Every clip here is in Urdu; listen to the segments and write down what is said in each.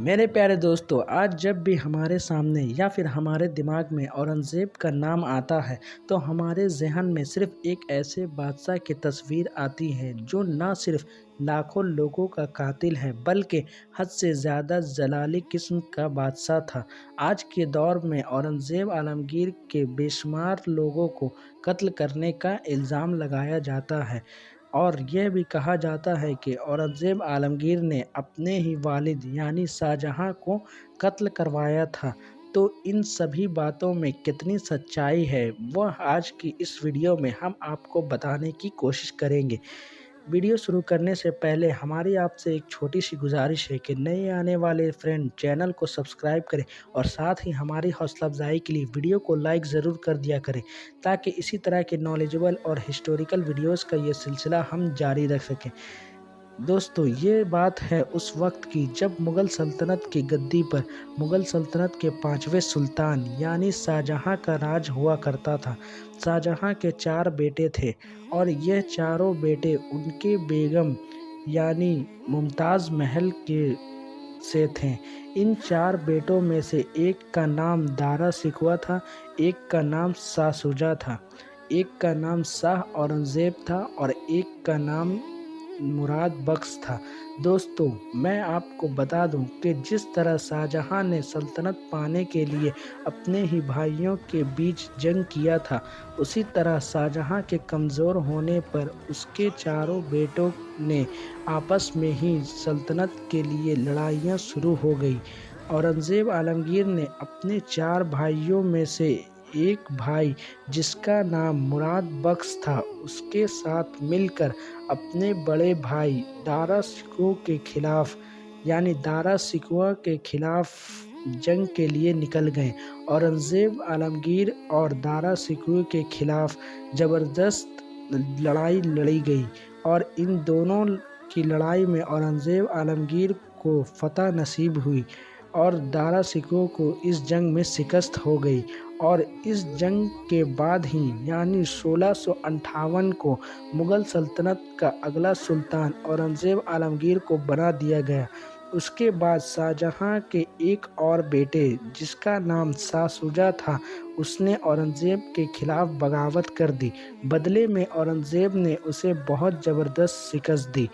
میرے پیارے دوستو، آج جب بھی ہمارے سامنے یا پھر ہمارے دماغ میں اورنگزیب کا نام آتا ہے تو ہمارے ذہن میں صرف ایک ایسے بادشاہ کی تصویر آتی ہے جو نہ صرف لاکھوں لوگوں کا قاتل ہے بلکہ حد سے زیادہ جلالی قسم کا بادشاہ تھا۔ آج کے دور میں اورنگزیب عالمگیر کے بے شمار لوگوں کو قتل کرنے کا الزام لگایا جاتا ہے، اور یہ بھی کہا جاتا ہے کہ اورنگزیب عالمگیر نے اپنے ہی والد یعنی شاہجہاں کو قتل کروایا تھا۔ تو ان سبھی باتوں میں کتنی سچائی ہے وہ آج کی اس ویڈیو میں ہم آپ کو بتانے کی کوشش کریں گے۔ ویڈیو شروع کرنے سے پہلے ہماری آپ سے ایک چھوٹی سی گزارش ہے کہ نئے آنے والے فرینڈ چینل کو سبسکرائب کریں اور ساتھ ہی ہماری حوصلہ افزائی کے لیے ویڈیو کو لائک ضرور کر دیا کریں تاکہ اسی طرح کے نالجبل اور ہسٹوریکل ویڈیوز کا یہ سلسلہ ہم جاری رکھ سکیں۔ دوستو، یہ بات ہے اس وقت کی جب مغل سلطنت کی گدی پر مغل سلطنت کے 5ویں سلطان یعنی شاہجہاں کا راج ہوا کرتا تھا۔ شاہجہاں کے 4 بیٹے تھے اور یہ چاروں بیٹے ان کے بیگم یعنی ممتاز محل سے تھے۔ ان 4 بیٹوں میں سے ایک کا نام دارا شکوہ تھا، ایک کا نام شاہ شجاع تھا، ایک کا نام شاہ اورنگزیب تھا اور ایک کا نام مراد بخش تھا۔ دوستو، میں آپ کو بتا دوں کہ جس طرح شاہجہاں نے سلطنت پانے کے لیے اپنے ہی بھائیوں کے بیچ جنگ کیا تھا، اسی طرح شاہجہاں کے کمزور ہونے پر اس کے چاروں بیٹوں نے آپس میں ہی سلطنت کے لیے لڑائیاں شروع ہو گئیں۔ اورنگزیب عالمگیر نے اپنے 4 بھائیوں میں سے ایک بھائی جس کا نام مراد بخش تھا اس کے ساتھ مل کر اپنے بڑے بھائی دارا شکوہ کے خلاف جنگ کے لیے نکل گئے۔ اورنگزیب عالمگیر اور دارا شکوہ کے خلاف زبردست لڑائی لڑی گئی اور ان دونوں کی لڑائی میں اورنگزیب عالمگیر کو فتح نصیب ہوئی اور دارا شکوہ کو اس جنگ میں شکست ہو گئی، اور اس جنگ کے بعد ہی یعنی 1658 کو مغل سلطنت کا اگلا سلطان اورنگزیب عالمگیر کو بنا دیا گیا۔ اس کے بعد شاہجہاں کے ایک اور بیٹے جس کا نام شاہ شجاع تھا، اس نے اورنگزیب کے خلاف بغاوت کر دی۔ بدلے میں اورنگزیب نے اسے بہت زبردست شکست دی۔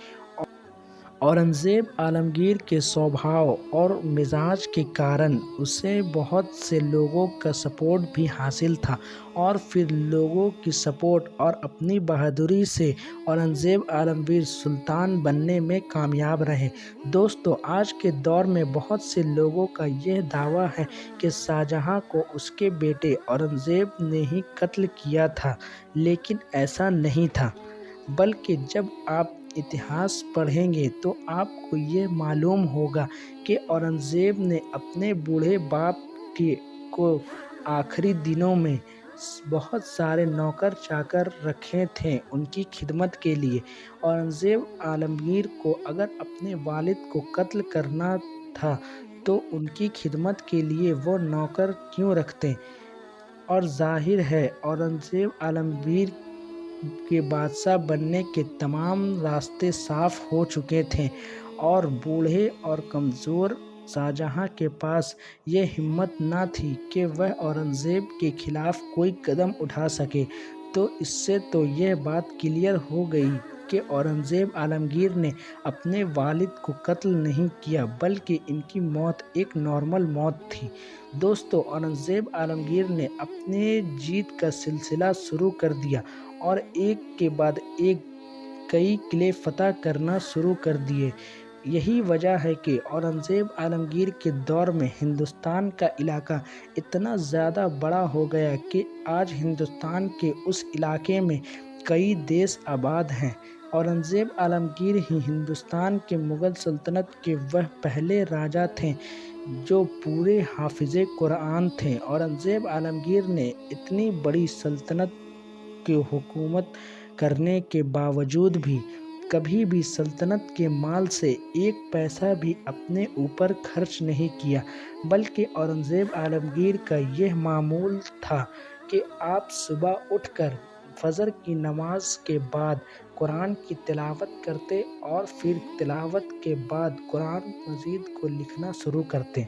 اورنگزیب عالمگیر کے سوبھاؤ اور مزاج کے کارن اسے بہت سے لوگوں کا سپورٹ بھی حاصل تھا، اور پھر لوگوں کی سپورٹ اور اپنی بہادری سے اورنگزیب عالمگیر سلطان بننے میں کامیاب رہے۔ دوستو، آج کے دور میں بہت سے لوگوں کا یہ دعویٰ ہے کہ شاہجہاں کو اس کے بیٹے اورنگزیب نے ہی قتل کیا تھا، لیکن ایسا نہیں تھا، بلکہ جب آپ اتہاس پڑھیں گے تو آپ کو یہ معلوم ہوگا کہ اورنگزیب نے اپنے بوڑھے باپ کو آخری دنوں میں بہت سارے نوکر چاکر رکھے تھے ان کی خدمت کے لیے۔ اورنگزیب عالمگیر کو اگر اپنے والد کو قتل کرنا تھا تو ان کی خدمت کے لیے وہ نوکر کیوں رکھتے؟ اور ظاہر ہے اورنگزیب عالمگیر کے بادشاہ بننے کے تمام راستے صاف ہو چکے تھے، اور بوڑھے اور کمزور شاہجہاں کے پاس یہ ہمت نہ تھی کہ وہ اورنگزیب کے خلاف کوئی قدم اٹھا سکے۔ تو اس سے تو یہ بات کلیئر ہو گئی کہ اورنگزیب عالمگیر نے اپنے والد کو قتل نہیں کیا بلکہ ان کی موت ایک نارمل موت تھی۔ دوستو، اورنگزیب عالمگیر نے اپنے جیت کا سلسلہ شروع کر دیا اور ایک کے بعد ایک کئی قلعے فتح کرنا شروع کر دیے۔ یہی وجہ ہے کہ اورنگزیب عالمگیر کے دور میں ہندوستان کا علاقہ اتنا زیادہ بڑا ہو گیا کہ آج ہندوستان کے اس علاقے میں کئی دیس آباد ہیں۔ اورنگزیب عالمگیر ہی ہندوستان کے مغل سلطنت کے وہ پہلے راجا تھے جو پورے حافظ قرآن تھے۔ اورنگزیب عالمگیر نے اتنی بڑی سلطنت کی حکومت کرنے کے باوجود بھی کبھی بھی سلطنت کے مال سے ایک پیسہ بھی اپنے اوپر خرچ نہیں کیا، بلکہ اورنگزیب عالمگیر کا یہ معمول تھا کہ آپ صبح اٹھ کر فجر کی نماز کے بعد قرآن کی تلاوت کرتے اور پھر تلاوت کے بعد قرآن مجید کو لکھنا شروع کرتے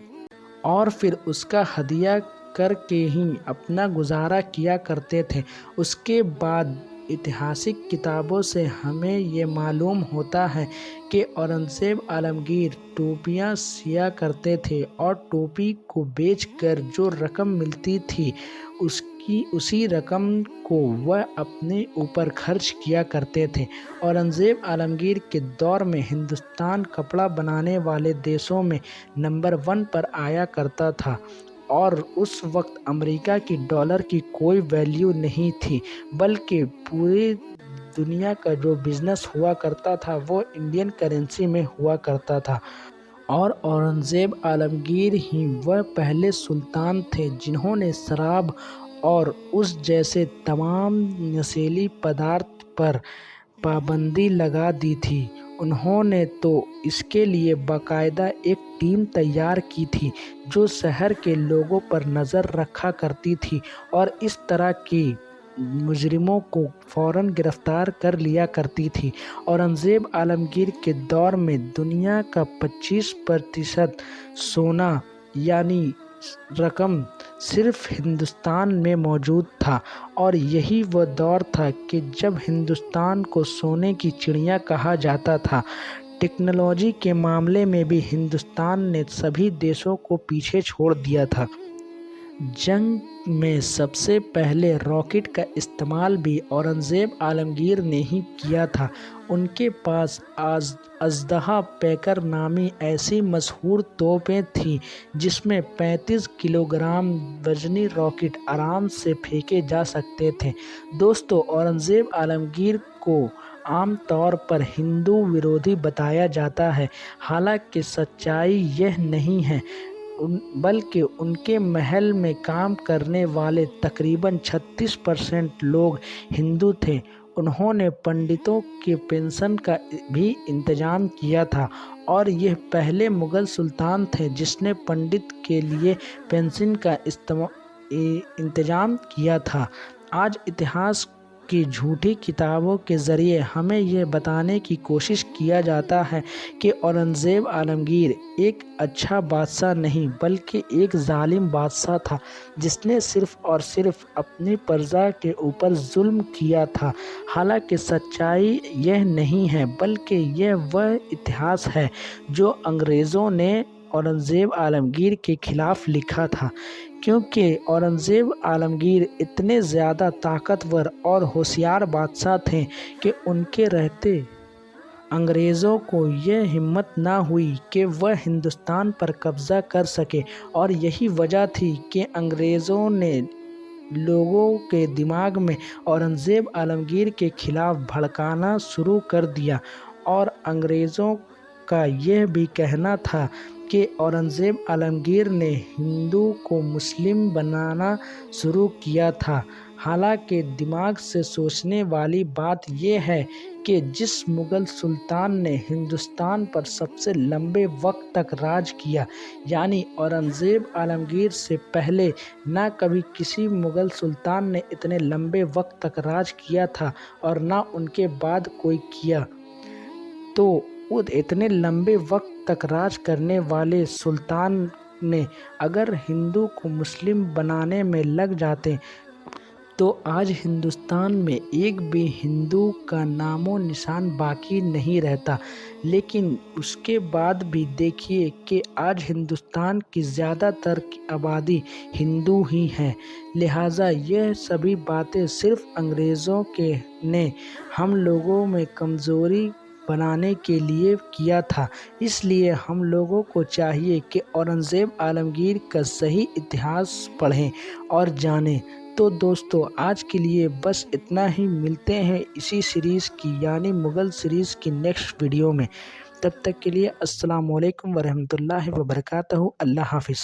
اور پھر اس کا ہدیہ کر کے ہی اپنا گزارا کیا کرتے تھے۔ اس کے بعد اتہاسک کتابوں سے ہمیں یہ معلوم ہوتا ہے کہ اورنگزیب عالمگیر ٹوپیاں سیا کرتے تھے اور ٹوپی کو بیچ کر جو رقم ملتی تھی اسی رقم کو وہ اپنے اوپر خرچ کیا کرتے تھے۔ اورنگزیب عالمگیر کے دور میں ہندوستان کپڑا بنانے والے دیشوں میں نمبر 1 پر آیا کرتا تھا اور اس وقت امریکہ کی ڈالر کی کوئی ویلیو نہیں تھی، بلکہ پوری دنیا کا جو بزنس ہوا کرتا تھا وہ انڈین کرنسی میں ہوا کرتا تھا۔ اور اورنگزیب عالمگیر ہی وہ پہلے سلطان تھے جنہوں نے شراب اور اس جیسے تمام نشیلی پدارث پر پابندی لگا دی تھی۔ انہوں نے تو اس کے لیے باقاعدہ ایک ٹیم تیار کی تھی جو شہر کے لوگوں پر نظر رکھا کرتی تھی اور اس طرح کے مجرموں کو فوراً گرفتار کر لیا کرتی تھی۔ اورنگزیب عالمگیر کے دور میں دنیا کا 25% سونا یعنی رقم صرف ہندوستان میں موجود تھا، اور یہی وہ دور تھا کہ جب ہندوستان کو سونے کی چڑیا کہا جاتا تھا۔ ٹیکنالوجی کے معاملے میں بھی ہندوستان نے سبھی دیشوں کو پیچھے چھوڑ دیا تھا۔ جنگ میں سب سے پہلے راکٹ کا استعمال بھی اورنگزیب عالمگیر نے ہی کیا تھا۔ ان کے پاس اژدہا پیکر نامی ایسی مشہور توپیں تھیں جس میں 35 کلوگرام وزنی راکٹ آرام سے پھینکے جا سکتے تھے۔ دوستو، اورنگزیب عالمگیر کو عام طور پر ہندو ورودھی بتایا جاتا ہے، حالانکہ سچائی یہ نہیں ہے، بلکہ ان کے محل میں کام کرنے والے تقریباً 36% لوگ ہندو تھے۔ انہوں نے پنڈتوں کے پنشن کا بھی انتظام کیا تھا اور یہ پہلے مغل سلطان تھے جس نے پنڈت کے لیے پنشن کا انتظام کیا تھا۔ آج اتہاس کی جھوٹی کتابوں کے ذریعے ہمیں یہ بتانے کی کوشش کیا جاتا ہے کہ اورنگزیب عالمگیر ایک اچھا بادشاہ نہیں بلکہ ایک ظالم بادشاہ تھا جس نے صرف اور صرف اپنی پرجا کے اوپر ظلم کیا تھا۔ حالانکہ سچائی یہ نہیں ہے، بلکہ یہ وہ اتہاس ہے جو انگریزوں نے اورنگزیب عالمگیر کے خلاف لکھا تھا، کیونکہ اورنگزیب عالمگیر اتنے زیادہ طاقتور اور ہوشیار بادشاہ تھے کہ ان کے رہتے انگریزوں کو یہ ہمت نہ ہوئی کہ وہ ہندوستان پر قبضہ کر سکے، اور یہی وجہ تھی کہ انگریزوں نے لوگوں کے دماغ میں اورنگزیب عالمگیر کے خلاف بھڑکانا شروع کر دیا۔ اور انگریزوں کا یہ بھی کہنا تھا کہ اورنگزیب عالمگیر نے ہندو کو مسلم بنانا شروع کیا تھا۔ حالانکہ دماغ سے سوچنے والی بات یہ ہے کہ جس مغل سلطان نے ہندوستان پر سب سے لمبے وقت تک راج کیا، یعنی اورنگزیب عالمگیر سے پہلے نہ کبھی کسی مغل سلطان نے اتنے لمبے وقت تک راج کیا تھا اور نہ ان کے بعد کوئی کیا، تو اتنے لمبے وقت تک راج کرنے والے سلطان نے اگر ہندو کو مسلم بنانے میں لگ جاتے تو آج ہندوستان میں ایک بھی ہندو کا نام و نشان باقی نہیں رہتا۔ لیکن اس کے بعد بھی دیکھیے کہ آج ہندوستان کی زیادہ تر آبادی ہندو ہی ہے، لہٰذا یہ سبھی باتیں صرف انگریزوں نے ہم لوگوں میں کمزوری بنانے کے لیے کیا تھا۔ اس لیے ہم لوگوں کو چاہیے کہ اورنگزیب عالمگیر کا صحیح اتہاس پڑھیں اور جانیں۔ تو دوستو، آج کے لیے بس اتنا ہی، ملتے ہیں اسی سیریز کی یعنی مغل سیریز کی نیکسٹ ویڈیو میں۔ تب تک کے لیے السلام علیکم ورحمۃ اللہ وبرکاتہ۔ اللہ حافظ۔